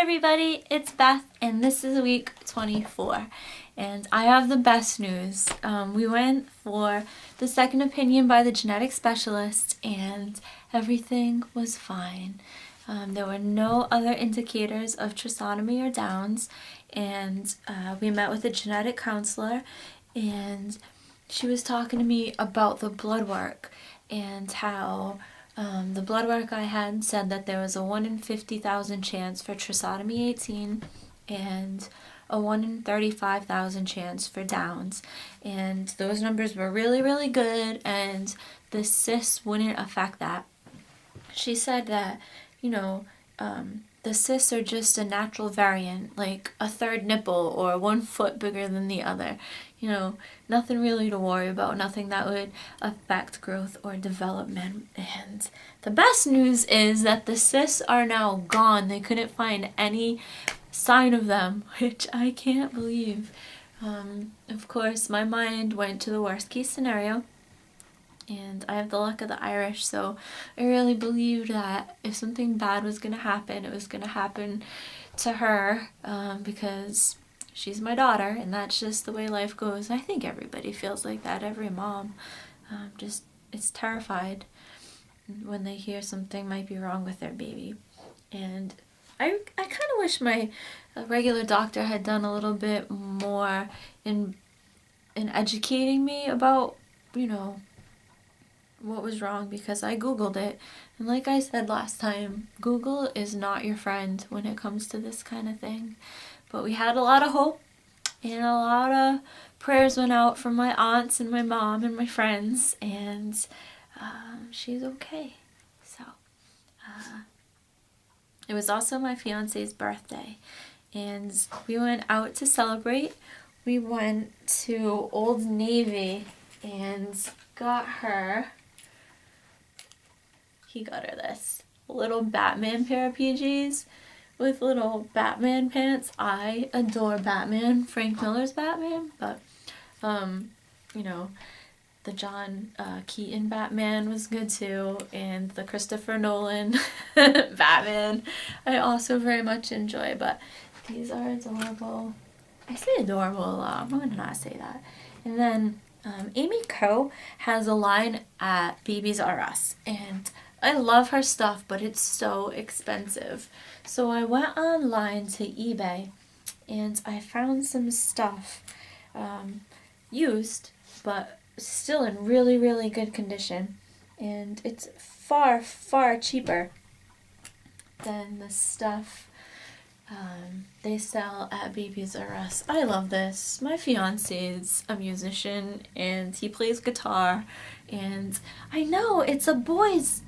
everybody, it's Beth and this is week 24 and I have the best news. We went for the second opinion by the genetic specialist and everything was fine. There were no other indicators of trisomy or Downs, and we met with a genetic counselor and she was talking to me about the blood work and how the blood work I had said that there was a 1 in 50,000 chance for trisomy 18 and a 1 in 35,000 chance for Downs. And those numbers were really, really good, and the cysts wouldn't affect that. She said that, the cysts are just a natural variant, like a third nipple or 1 foot bigger than the other. Nothing really to worry about, nothing that would affect growth or development. And the best news is that the cysts are now gone. They couldn't find any sign of them, which I can't believe. Of course, my mind went to the worst case scenario. And I have the luck of the Irish, so I really believed that if something bad was going to happen, it was going to happen to her, because she's my daughter, and that's just the way life goes. I think everybody feels like that, every mom just is terrified when they hear something might be wrong with their baby. And I kind of wish my regular doctor had done a little bit more in educating me about, what was wrong, because I googled it, and like I said last time, Google is not your friend when it comes to this kind of thing. But we had a lot of hope, and a lot of prayers went out from my aunts and my mom and my friends, and she's okay. So it was also my fiance's birthday, and we went out to celebrate. We went to Old Navy and he got her this little Batman pair of PJs with little Batman pants. I adore Batman, Frank Miller's Batman, but the John Keaton Batman was good too, and the Christopher Nolan Batman I also very much enjoy, but these are adorable. I say adorable a lot, I'm going to not say that. And then Amy Coe has a line at Babies R Us, and I love her stuff, but it's so expensive. So I went online to eBay and I found some stuff used, but still in really, really good condition. And it's far, far cheaper than the stuff they sell at Babies R Us. I love this. My fiance is a musician and he plays guitar, and I know it's a boys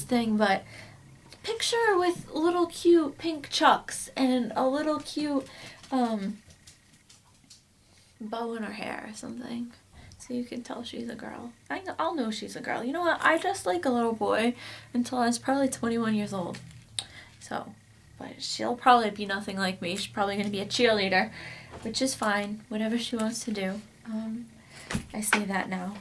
thing, but picture with little cute pink chucks and a little cute bow in her hair or something, so you can tell she's a girl. I'll know she's a girl. You know what? I dressed like a little boy until I was probably 21 years old. So, but she'll probably be nothing like me. She's probably going to be a cheerleader, which is fine. Whatever she wants to do. I say that now.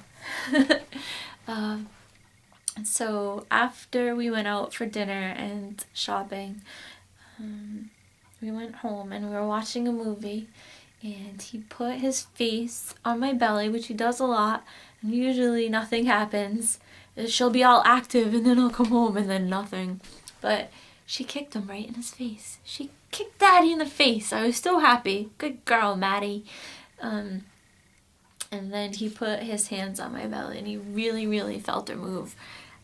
So after we went out for dinner and shopping, we went home and we were watching a movie, and he put his face on my belly, which he does a lot, and usually nothing happens. She'll be all active and then I'll come home and then nothing. But she kicked him right in his face. She kicked Daddy in the face. I was so happy. Good girl, Maddie. And then he put his hands on my belly and he really, really felt her move.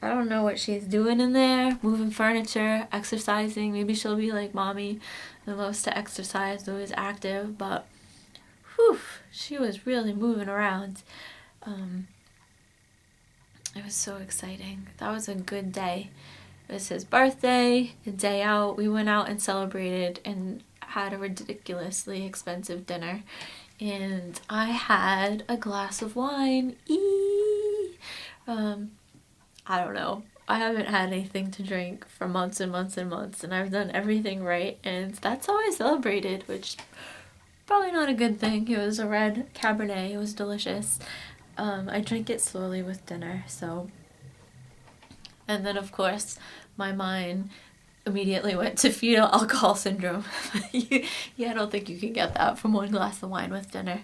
I don't know what she's doing in there, moving furniture, exercising. Maybe she'll be like Mommy and loves to exercise, always active, but whew, she was really moving around. It was so exciting. That was a good day. It was his birthday, a day out. We went out and celebrated and had a ridiculously expensive dinner. And I had a glass of wine. I don't know. I haven't had anything to drink for months and months and months, and I've done everything right, and that's how I celebrated, which probably not a good thing. It was a red Cabernet. It was delicious. I drank it slowly with dinner, so. And then, of course, my mind immediately went to fetal alcohol syndrome. Yeah, I don't think you can get that from one glass of wine with dinner.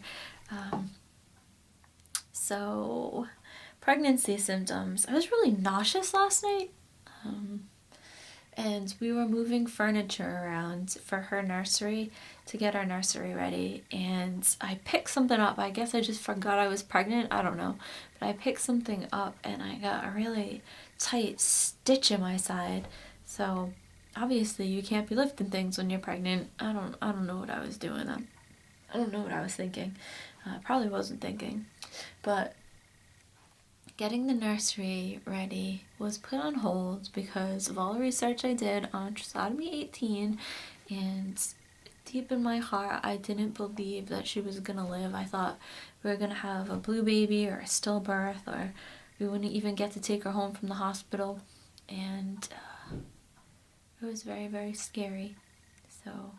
So, pregnancy symptoms. I was really nauseous last night. And we were moving furniture around for her nursery to get our nursery ready. And I picked something up. I guess I just forgot I was pregnant. I don't know. But I picked something up and I got a really tight stitch in my side. So obviously you can't be lifting things when you're pregnant. I don't know what I was doing then. I don't know what I was thinking. I probably wasn't thinking. But getting the nursery ready was put on hold because of all the research I did on trisomy 18, and deep in my heart I didn't believe that she was gonna live. I thought we were gonna have a blue baby or a stillbirth, or we wouldn't even get to take her home from the hospital, and it was very, very scary. So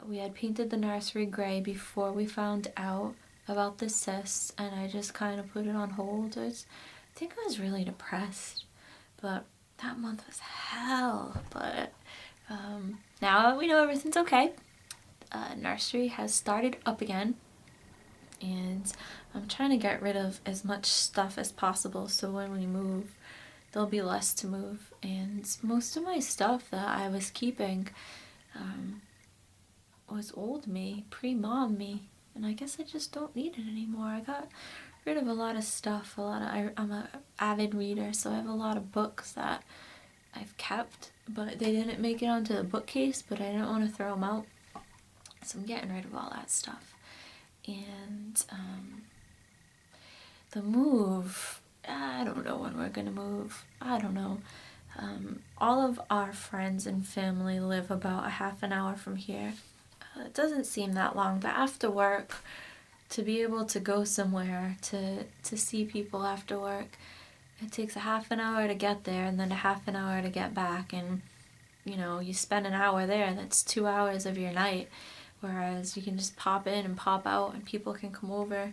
we had painted the nursery gray before we found out about the cysts, and I just kind of put it on hold. I think I was really depressed, but that month was hell. But now we know everything's okay. Nursery has started up again, and I'm trying to get rid of as much stuff as possible so when we move there'll be less to move. And most of my stuff that I was keeping was old me, pre-mom me, and I guess I just don't need it anymore. I got rid of a lot of stuff. I'm an avid reader, so I have a lot of books that I've kept, but they didn't make it onto the bookcase, but I didn't want to throw them out, so I'm getting rid of all that stuff. And the move, I don't know when we're gonna move. I don't know. All of our friends and family live about a half an hour from here. It doesn't seem that long, but after work, to be able to go somewhere to see people after work, it takes a half an hour to get there and then a half an hour to get back. And you know, you spend an hour there and that's 2 hours of your night, whereas you can just pop in and pop out and people can come over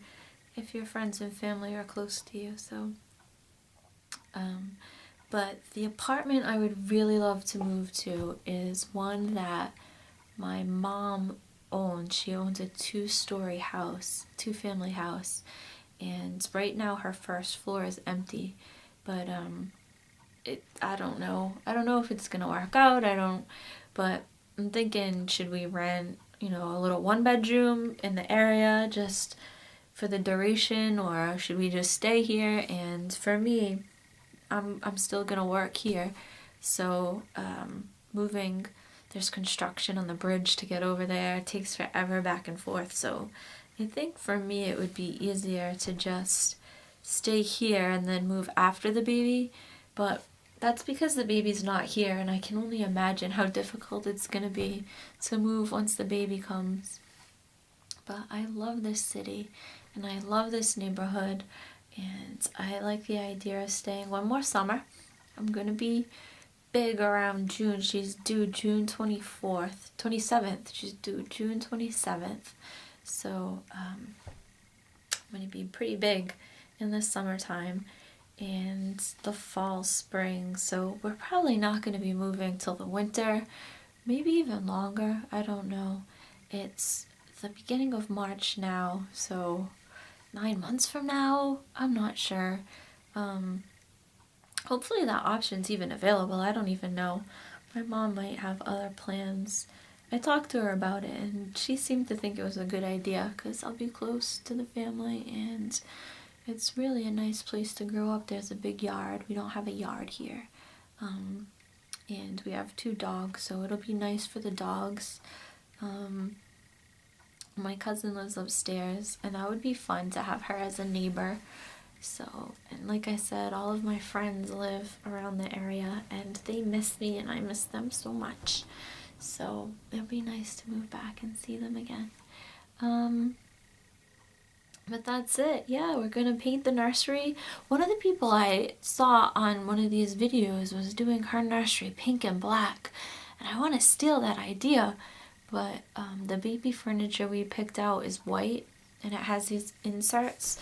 if your friends and family are close to you. So but the apartment I would really love to move to is one that my mom owns. She owns a 2-story house, 2-family house, and right now her first floor is empty. But I don't know. I don't know if it's gonna work out. But I'm thinking, should we rent, a little 1-bedroom in the area just for the duration, or should we just stay here? And for me, I'm still gonna work here, so moving. There's construction on the bridge to get over there. It takes forever back and forth. So I think for me it would be easier to just stay here and then move after the baby. But that's because the baby's not here, and I can only imagine how difficult it's going to be to move once the baby comes. But I love this city, and I love this neighborhood, and I like the idea of staying one more summer. I'm going to be big around June. She's due June 27th. She's due June 27th. So I'm going to be pretty big in the summertime and the fall, spring. So we're probably not going to be moving till the winter, maybe even longer. I don't know. It's the beginning of March now, so 9 months from now, I'm not sure. Hopefully that option's even available. I don't even know. My mom might have other plans. I talked to her about it, and she seemed to think it was a good idea because I'll be close to the family, and it's really a nice place to grow up. There's a big yard. We don't have a yard here. And we have 2 dogs, so it'll be nice for the dogs. My cousin lives upstairs, and that would be fun to have her as a neighbor. So, and like I said, all of my friends live around the area, and they miss me, and I miss them so much. So it'll be nice to move back and see them again. But that's it. Yeah, we're gonna paint the nursery. One of the people I saw on one of these videos was doing her nursery pink and black, and I want to steal that idea. But the baby furniture we picked out is white, and it has these inserts,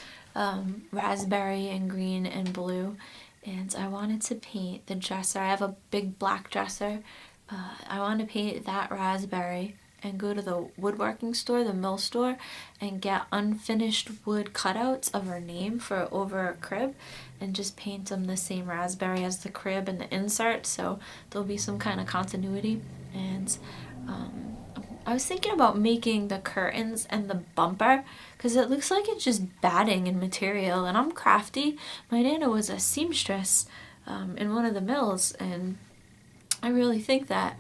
raspberry and green and blue, and I wanted to paint the dresser. I have a big black dresser. I want to paint that raspberry and go to the woodworking store, the mill store, and get unfinished wood cutouts of her name for over her crib and just paint them the same raspberry as the crib and the insert, so there'll be some kind of continuity. And I was thinking about making the curtains and the bumper because it looks like it's just batting in material, and I'm crafty. My nana was a seamstress in one of the mills, and I really think that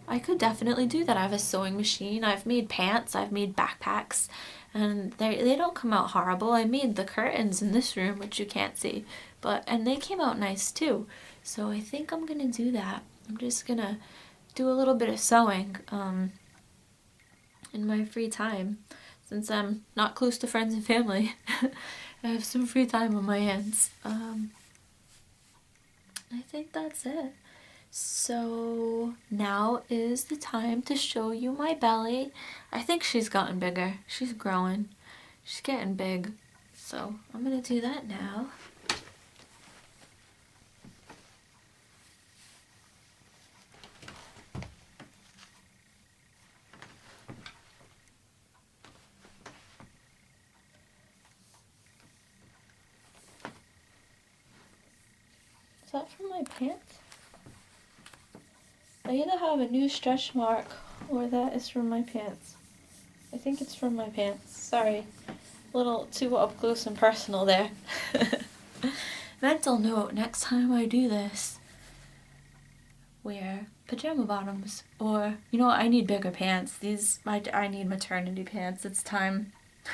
I could definitely do that. I have a sewing machine. I've made pants. I've made backpacks. And they don't come out horrible. I made the curtains in this room, which you can't see. And they came out nice too. So I think I'm going to do that. I'm just going to do a little bit of sewing in my free time. Since I'm not close to friends and family, I have some free time on my hands. I think that's it. So now is the time to show you my belly. I think she's gotten bigger. She's growing. She's getting big. So I'm gonna do that now. Is that from my pants? I either have a new stretch mark or that is from my pants. I think it's from my pants. Sorry. A little too up close and personal there. Mental note, next time I do this, wear pajama bottoms. Or, you know what, I need bigger pants. I need maternity pants. It's time.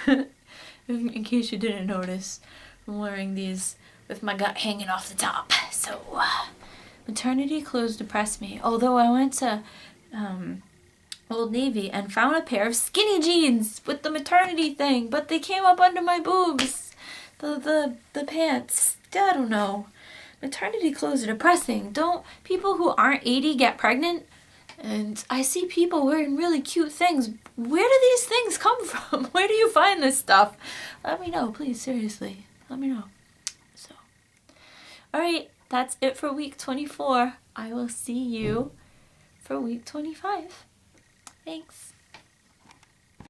In case you didn't notice, I'm wearing these with my gut hanging off the top. So, maternity clothes depress me. Although I went to Old Navy and found a pair of skinny jeans with the maternity thing, but they came up under my boobs. The pants. I don't know. Maternity clothes are depressing. Don't people who aren't 80 get pregnant? And I see people wearing really cute things. Where do these things come from? Where do you find this stuff? Let me know, please, seriously. Let me know. So, alright, that's it for week 24. I will see you for week 25. Thanks.